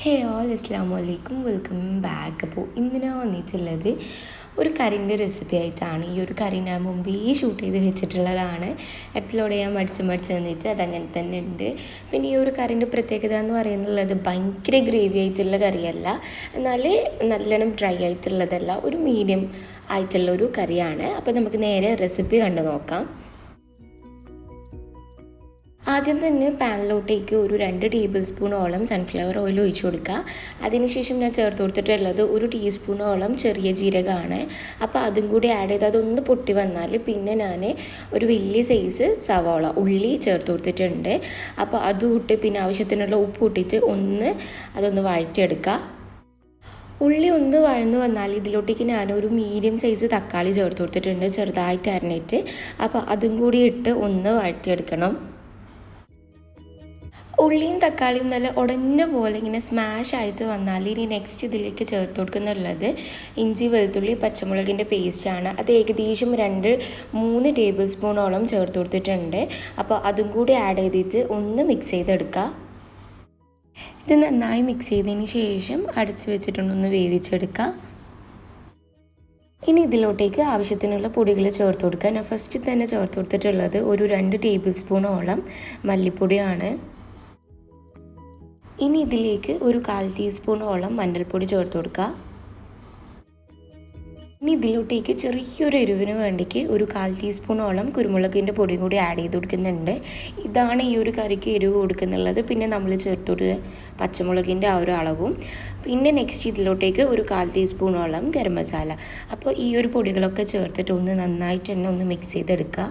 ഹേ all അസ്സലാമു അലൈക്കും, welcome back. അപ്പോൾ ഇന്ന് വന്നിട്ടുള്ളത് ഒരു കറിൻ്റെ റെസിപ്പി ആയിട്ടാണ്. ഈ ഒരു കറി ഞാൻ മുമ്പേ ഷൂട്ട് ചെയ്ത് വെച്ചിട്ടുള്ളതാണ്. അപ്ലോഡ് ചെയ്യാൻ മടിച്ച് വന്നിട്ട് അതങ്ങനെ തന്നെ ഉണ്ട്. പിന്നെ ഈ ഒരു കറിൻ്റെ പ്രത്യേകത എന്ന് പറയുന്നത് ഭയങ്കര ഗ്രേവി ആയിട്ടുള്ള കറിയല്ല, എന്നാൽ നല്ലോണം ഡ്രൈ ആയിട്ടുള്ളതല്ല, ഒരു മീഡിയം ആയിട്ടുള്ള ഒരു കറിയാണ്. അപ്പോൾ നമുക്ക് നേരെ റെസിപ്പി കണ്ടു നോക്കാം. ആദ്യം തന്നെ പാനിലോട്ടേക്ക് ഒരു 2 ടേബിൾ സ്പൂണോളം സൺഫ്ലവർ ഓയിൽ ഒഴിച്ചു കൊടുക്കുക. അതിനുശേഷം ഞാൻ ചേർത്ത് കൊടുത്തിട്ടുള്ളത് 1 ടീസ്പൂണോളം ചെറിയ ജീരകമാണ്. അപ്പോൾ അതും കൂടി ആഡ് ചെയ്ത് അതൊന്ന് പൊട്ടി വന്നാൽ പിന്നെ ഞാൻ ഒരു വലിയ സൈസ് സവാള ഉള്ളി ചേർത്ത് കൊടുത്തിട്ടുണ്ട്. അപ്പോൾ അതും ഇട്ട് പിന്നെ ആവശ്യത്തിനുള്ള ഉപ്പ് ഇട്ടിട്ട് അതൊന്ന് വഴറ്റിയെടുക്കുക. ഉള്ളി ഒന്ന് വഴന്നു വന്നാൽ ഇതിലോട്ടേക്ക് ഞാനൊരു മീഡിയം സൈസ് തക്കാളി ചേർത്ത് കൊടുത്തിട്ടുണ്ട്, ചെറുതായിട്ട് അരിഞ്ഞിട്ട്. അപ്പോൾ അതും കൂടി ഇട്ട് ഒന്ന് വഴറ്റിയെടുക്കണം. ഉള്ളിയും തക്കാളിയും നല്ല ഉടഞ്ഞ പോലെ ഇങ്ങനെ സ്മാഷ് ആയിട്ട് വന്നാൽ ഇനി നെക്സ്റ്റ് ഇതിലേക്ക് ചേർത്ത് കൊടുക്കുന്നുള്ളത് ഇഞ്ചി വെളുത്തുള്ളി പച്ചമുളകിൻ്റെ പേസ്റ്റാണ്. അത് ഏകദേശം 2-3 ടേബിൾ സ്പൂണോളം ചേർത്ത് കൊടുത്തിട്ടുണ്ട്. അപ്പോൾ അതും കൂടി ആഡ് ചെയ്തിട്ട് ഒന്ന് മിക്സ് ചെയ്തെടുക്കുക. ഇത് നന്നായി മിക്സ് ചെയ്തതിന് ശേഷം അടച്ച് വെച്ചിട്ടൊന്ന് വേവിച്ചെടുക്കുക. ഇനി ഇതിലോട്ടേക്ക് ആവശ്യത്തിനുള്ള പൊടികൾ ചേർത്ത് കൊടുക്കുക. ഞാൻ ഫസ്റ്റ് തന്നെ ചേർത്ത് കൊടുത്തിട്ടുള്ളത് ഒരു 2 ടേബിൾ സ്പൂണോളം മല്ലിപ്പൊടിയാണ്. ഇനി ഇതിലേക്ക് ഒരു 1/4 ടീസ്പൂണോളം മഞ്ഞൾപ്പൊടി ചേർത്ത് കൊടുക്കുക. ഇനി ഇതിലോട്ടേക്ക് ചെറിയൊരു എരിവിന് വേണ്ടിക്ക് ഒരു 1/4 ടീസ്പൂണോളം കുരുമുളകിൻ്റെ പൊടി കൂടി ആഡ് ചെയ്ത് കൊടുക്കുന്നുണ്ട്. ഇതാണ് ഈ ഒരു കറിക്ക് എരിവ് കൊടുക്കുന്നുള്ളത്. പിന്നെ നമ്മൾ ചേർത്തൊരു പച്ചമുളകിൻ്റെ ആ ഒരു അളവും. പിന്നെ നെക്സ്റ്റ് ഇതിലോട്ടേക്ക് ഒരു 1/4 ടീസ്പൂണോളം ഗരം മസാല. അപ്പോൾ ഈ ഒരു പൊടികളൊക്കെ ചേർത്തിട്ട് നന്നായിട്ട് തന്നെ ഒന്ന് മിക്സ് ചെയ്തെടുക്കുക.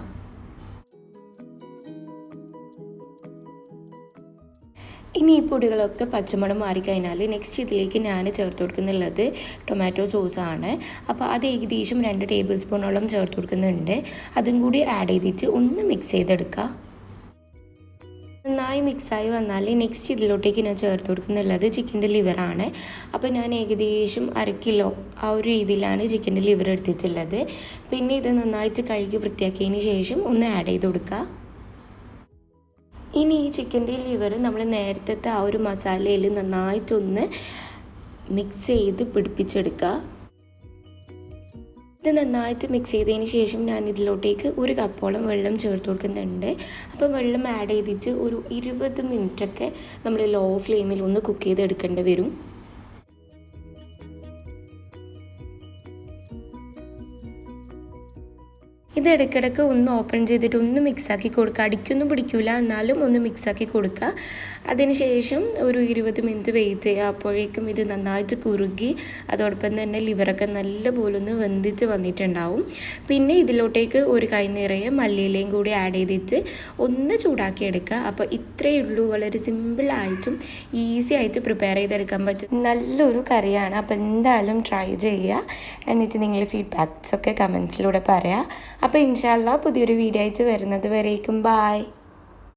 ഇനി ഈ പൊടികളൊക്കെ പച്ചമണം മാറിക്കഴിഞ്ഞാൽ നെക്സ്റ്റ് ഇതിലേക്ക് ഞാൻ ചേർത്ത് കൊടുക്കുന്നുള്ളത് ടൊമാറ്റോ സോസാണ്. അപ്പോൾ അത് ഏകദേശം 2 ടേബിൾ സ്പൂണോളം ചേർത്ത് കൊടുക്കുന്നുണ്ട്. അതും കൂടി ആഡ് ചെയ്തിട്ട് ഒന്ന് മിക്സ് ചെയ്തെടുക്കുക. നന്നായി മിക്സായി വന്നാൽ നെക്സ്റ്റ് ഇതിലോട്ടേക്ക് ഞാൻ ചേർത്ത് കൊടുക്കുന്നുള്ളത് ചിക്കൻ്റെ ലിവറാണ്. അപ്പോൾ ഞാൻ ഏകദേശം 1/2 കിലോ ആ ഒരു രീതിയിലാണ് ചിക്കൻ്റെ ലിവർ എടുത്തിട്ടുള്ളത്. പിന്നെ ഇത് നന്നായിട്ട് കഴുകി വൃത്തിയാക്കിയതിന് ശേഷം ഒന്ന് ആഡ് ചെയ്ത് കൊടുക്കുക. ഇനി ഈ ചിക്കൻ്റെ ലിവർ നമ്മൾ നേരത്തെ ആ ഒരു മസാലയിൽ നന്നായിട്ടൊന്ന് മിക്സ് ചെയ്ത് പിടിപ്പിച്ചെടുക്കുക. ഇത് നന്നായിട്ട് മിക്സ് ചെയ്തതിന് ശേഷം ഞാൻ ഇതിലോട്ടേക്ക് 1 കപ്പോളം വെള്ളം ചേർത്ത് കൊടുക്കുന്നുണ്ട്. അപ്പം വെള്ളം ആഡ് ചെയ്തിട്ട് ഒരു 20 മിനിറ്റൊക്കെ നമ്മൾ ലോ ഫ്ലെയിമിൽ ഒന്ന് കുക്ക് ചെയ്തെടുക്കേണ്ടി വരും. ഇത് ഇടയ്ക്കിടയ്ക്ക് ഒന്ന് ഓപ്പൺ ചെയ്തിട്ട് ഒന്ന് മിക്സാക്കി കൊടുക്കുക. അടിക്കൊന്നും പിടിക്കില്ല, എന്നാലും ഒന്ന് മിക്സാക്കി കൊടുക്കുക. അതിനുശേഷം ഒരു 20 മിനിറ്റ് വെയിറ്റ് ചെയ്യുക. അപ്പോഴേക്കും ഇത് നന്നായിട്ട് കുറുകി അതോടൊപ്പം തന്നെ ലിവറൊക്കെ നല്ലപോലെ ഒന്ന് വെന്തിട്ട് വന്നിട്ടുണ്ടാവും. പിന്നെ ഇതിലോട്ടേക്ക് ഒരു കൈ നിറയെ മല്ലിയിലയും കൂടി ആഡ് ചെയ്തിട്ട് ഒന്ന് ചൂടാക്കി എടുക്കുക. അപ്പോൾ ഇത്രയേ ഉള്ളൂ. വളരെ സിമ്പിളായിട്ടും ഈസി ആയിട്ട് പ്രിപ്പയർ ചെയ്തെടുക്കാൻ പറ്റും നല്ലൊരു കറിയാണ്. അപ്പോൾ എന്തായാലും ട്രൈ ചെയ്യുക. എന്നിട്ട് നിങ്ങൾ ഫീഡ്ബാക്ക്സൊക്കെ കമൻസിലൂടെ പറയാം. അപ്പോൾ ഇൻഷാ അല്ലാഹ് പുതിയൊരു വീഡിയോ ആയിട്ട് വരുന്നത് വരേക്കും ബായ്.